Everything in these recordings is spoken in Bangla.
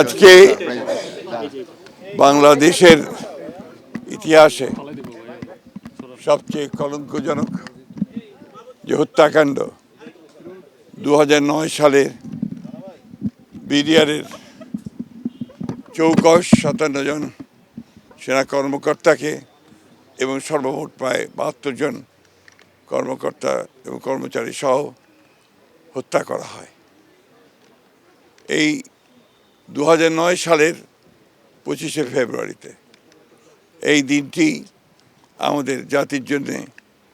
আজকে বাংলাদেশের ইতিহাসে সবচেয়ে কলঙ্কজনক যে হত্যাকাণ্ড 2009 সালে বিডিআরের 57 জন সেনা কর্মকর্তাকে এবং সর্বমোট প্রায় 72 জন কর্মকর্তা এবং কর্মচারী সহ হত্যা করা হয়। এই 2009 সালের 25শে ফেব্রুয়ারিতে এই দিনটি আমাদের জাতির জন্য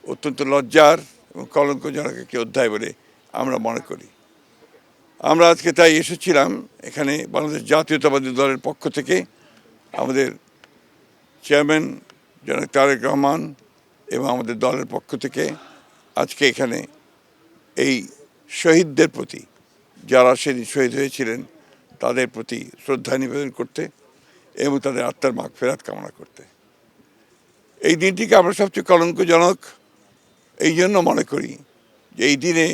অত্যন্ত লজ্জার এবং কলঙ্কজনক একটি অধ্যায় বলে আমরা মনে করি। আমরা আজকে তাই এসেছিলাম এখানে বাংলাদেশ জাতীয়তাবাদী দলের পক্ষ থেকে আমাদের চেয়ারম্যান জনাব তারেক রহমান এবং আমাদের দলের পক্ষ থেকে আজকে এখানে এই শহীদদের প্রতি, যারা সেদিন শহীদ হয়েছিলেন তাদের প্রতি শ্রদ্ধা নিবেদন করতে এবং তাদের আত্মার মাগফিরাত কামনা করতে। এই দিনটিকে আমরা সবচেয়ে কলঙ্কজনক এই জন্য মনে করি যে এই দিনে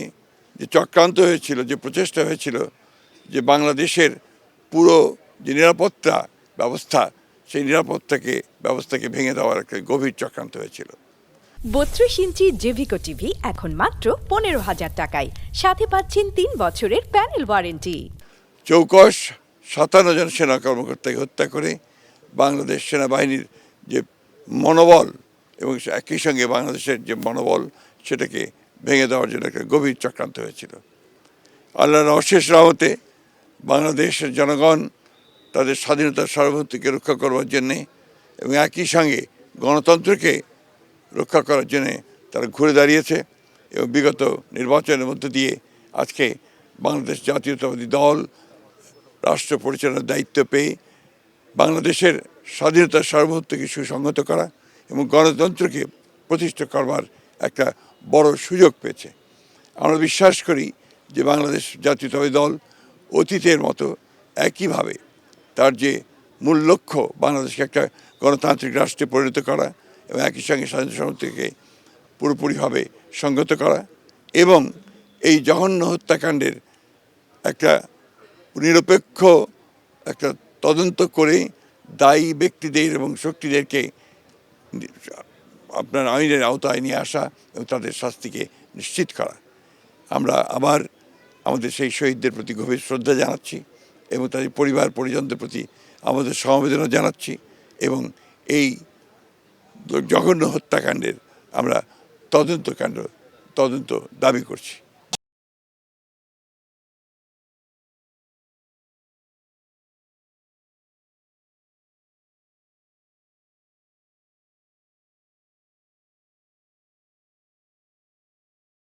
যে চক্রান্ত হয়েছিল, যে প্রচেষ্টা হয়েছিল যে বাংলাদেশের পুরো যে নিরাপত্তা ব্যবস্থা, সেই ব্যবস্থাকে ভেঙে দেওয়ার একটা গভীর চক্রান্ত হয়েছিল। 32 ইঞ্চি জেভিকো টিভি এখন মাত্র 15,000 টাকায়, সাথে পাচ্ছেন 3 বছরের প্যানেল ওয়ারেন্টি। চৌকস 57 জন সেনা কর্মকর্তাকে হত্যা করে বাংলাদেশ সেনাবাহিনীর যে মনোবল এবং একই সঙ্গে বাংলাদেশের যে মনোবল সেটাকে ভেঙে দেওয়ার জন্য একটা গভীর চক্রান্ত হয়েছিল। আল্লাহর অশেষ রহমতে বাংলাদেশের জনগণ তাদের স্বাধীনতার সার্বভৌমত্বকে রক্ষা করবার জন্যে এবং একই সঙ্গে গণতন্ত্রকে রক্ষা করার জন্যে তারা ঘুরে দাঁড়িয়েছে এবং বিগত নির্বাচনের মধ্য দিয়ে আজকে বাংলাদেশ জাতীয়তাবাদী দল রাষ্ট্র পরিচালনার দায়িত্ব পেয়ে বাংলাদেশের স্বাধীনতার সার্বভৌমত্বকে সুসংহত করা এবং গণতন্ত্রকে প্রতিষ্ঠা করবার একটা বড় সুযোগ পেয়েছে। আমরা বিশ্বাস করি যে বাংলাদেশ জাতীয়তাবাদী দল অতীতের মতো একইভাবে তার যে মূল লক্ষ্য বাংলাদেশকে একটা গণতান্ত্রিক রাষ্ট্রে পরিণত করা এবং একই সঙ্গে স্বাধীনতা সার্বভৌমত্বকে পুরোপুরিভাবে সংহত করা এবং এই জঘন্য হত্যাকাণ্ডের একটা নিরপেক্ষ একটা তদন্ত করে দায়ী ব্যক্তিদের এবং শক্তিদেরকে আপনার আইনের আওতায় নিয়ে আসা এবং তাদের শাস্তিকে নিশ্চিত করা। আমরা আবার আমাদের সেই শহীদদের প্রতি গভীর শ্রদ্ধা জানাচ্ছি এবং তাদের পরিবার পরিজনদের প্রতি আমাদের সমবেদনা জানাচ্ছি এবং এই জঘন্য হত্যাকাণ্ডের আমরা তদন্ত দাবি করছি।